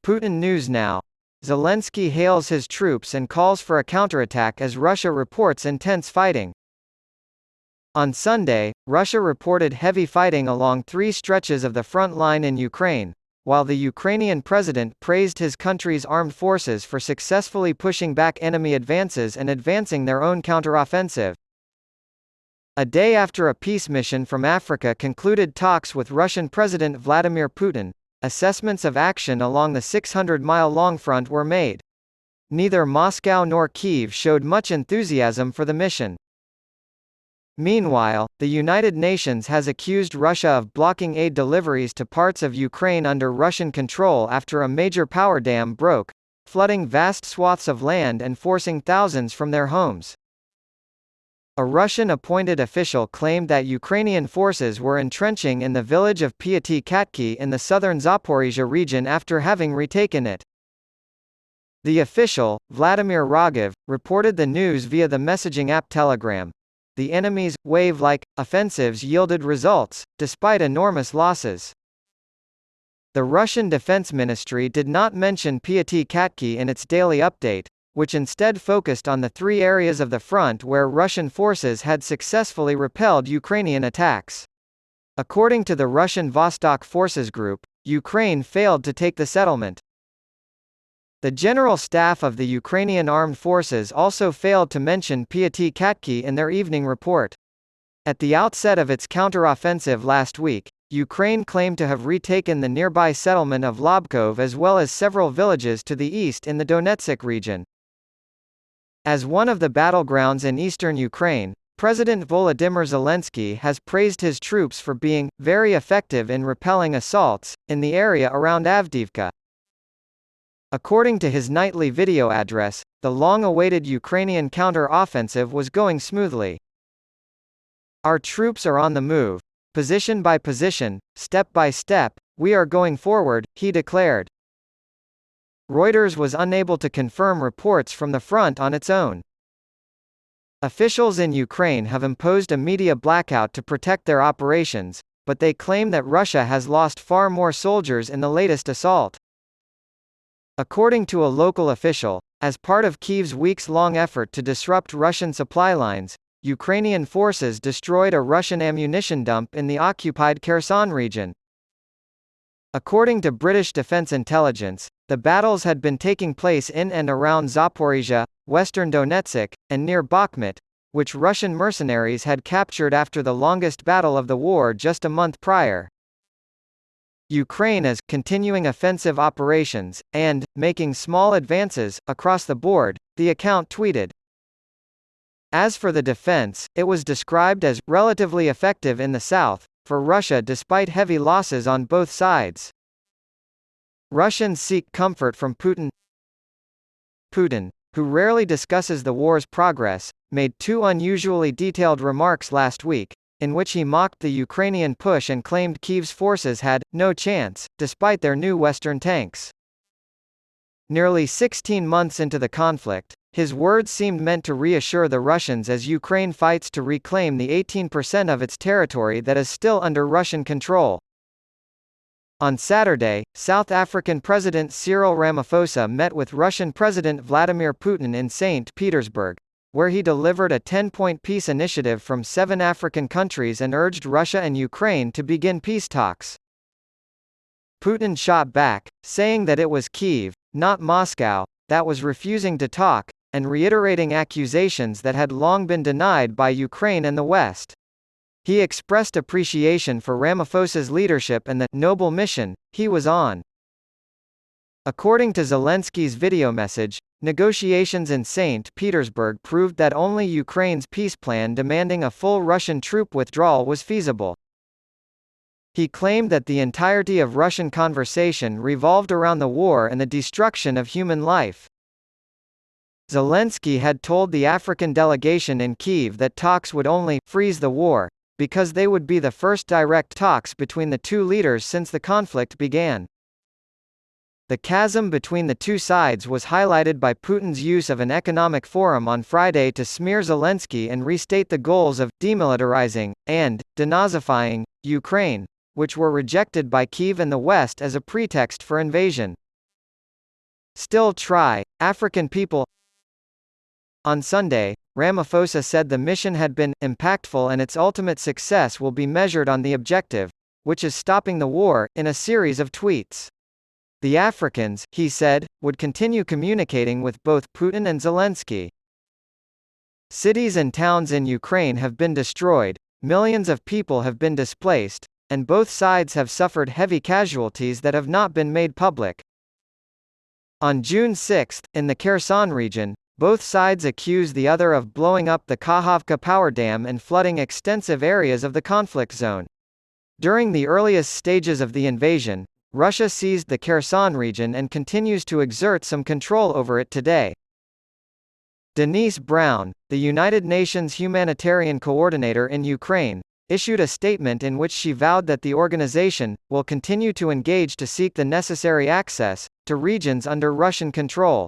Putin News Now. Zelensky hails his troops and calls for a counterattack as Russia reports intense fighting. On Sunday, Russia reported heavy fighting along 3 stretches of the front line in Ukraine, while the Ukrainian president praised his country's armed forces for successfully pushing back enemy advances and advancing their own counteroffensive. A day after a peace mission from Africa concluded talks with Russian President Vladimir Putin, assessments of action along the 600-mile-long front were made. Neither Moscow nor Kyiv showed much enthusiasm for the mission. Meanwhile, the United Nations has accused Russia of blocking aid deliveries to parts of Ukraine under Russian control after a major power dam broke, flooding vast swaths of land and forcing thousands from their homes. A Russian-appointed official claimed that Ukrainian forces were entrenching in the village of Putin in the southern Zaporizhia region after having retaken it. The official, Vladimir Rogov, reported the news via the messaging app Telegram. The enemy's wave-like offensives yielded results, despite enormous losses. The Russian Defense Ministry did not mention Putin in its daily update, which instead focused on the 3 areas of the front where Russian forces had successfully repelled Ukrainian attacks. According to the Russian Vostok Forces Group, Ukraine failed to take the settlement. The General Staff of the Ukrainian Armed Forces also failed to mention Putin in their evening report. At the outset of its counteroffensive last week, Ukraine claimed to have retaken the nearby settlement of Lobkov as well as several villages to the east in the Donetsk region. As one of the battlegrounds in eastern Ukraine, President Volodymyr Zelensky has praised his troops for being very effective in repelling assaults in the area around Avdiivka. According to his nightly video address, the long-awaited Ukrainian counter-offensive was going smoothly. "Our troops are on the move. Position by position, step by step, we are going forward," he declared. Reuters was unable to confirm reports from the front on its own. Officials in Ukraine have imposed a media blackout to protect their operations, but they claim that Russia has lost far more soldiers in the latest assault. According to a local official, as part of Kyiv's weeks-long effort to disrupt Russian supply lines, Ukrainian forces destroyed a Russian ammunition dump in the occupied Kherson region. According to British Defense Intelligence, the battles had been taking place in and around Zaporizhia, western Donetsk, and near Bakhmut, which Russian mercenaries had captured after the longest battle of the war just a month prior. Ukraine is continuing offensive operations, and making small advances across the board, the account tweeted. As for the defense, it was described as relatively effective in the south, for Russia despite heavy losses on both sides. Russians seek comfort from Putin. Putin, who rarely discusses the war's progress, made 2 unusually detailed remarks last week, in which he mocked the Ukrainian push and claimed Kyiv's forces had no chance, despite their new Western tanks. Nearly 16 months into the conflict, his words seemed meant to reassure the Russians as Ukraine fights to reclaim the 18% of its territory that is still under Russian control. On Saturday, South African President Cyril Ramaphosa met with Russian President Vladimir Putin in St. Petersburg, where he delivered a 10-point peace initiative from 7 African countries and urged Russia and Ukraine to begin peace talks. Putin shot back, saying that it was Kyiv, not Moscow, that was refusing to talk, and reiterating accusations that had long been denied by Ukraine and the West. He expressed appreciation for Ramaphosa's leadership and the noble mission he was on. According to Zelensky's video message, negotiations in St. Petersburg proved that only Ukraine's peace plan demanding a full Russian troop withdrawal was feasible. He claimed that the entirety of Russian conversation revolved around the war and the destruction of human life. Zelensky had told the African delegation in Kyiv that talks would only freeze the war, because they would be the first direct talks between the 2 leaders since the conflict began. The chasm between the 2 sides was highlighted by Putin's use of an economic forum on Friday to smear Zelensky and restate the goals of demilitarizing and denazifying Ukraine, which were rejected by Kyiv and the West as a pretext for invasion. still try. African people. On Sunday, Ramaphosa said the mission had been impactful and its ultimate success will be measured on the objective, which is stopping the war, in a series of tweets. The Africans, he said, would continue communicating with both Putin and Zelensky. Cities and towns in Ukraine have been destroyed, millions of people have been displaced, and both sides have suffered heavy casualties that have not been made public. On June 6, in the Kherson region, both sides accuse the other of blowing up the Kakhovka power dam and flooding extensive areas of the conflict zone. During the earliest stages of the invasion, Russia seized the Kherson region and continues to exert some control over it today. Denise Brown, the United Nations humanitarian coordinator in Ukraine, issued a statement in which she vowed that the organization will continue to engage to seek the necessary access to regions under Russian control.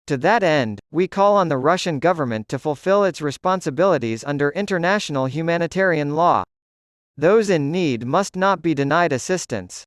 To that end, we call on the Russian government to fulfill its responsibilities under international humanitarian law. Those in need must not be denied assistance.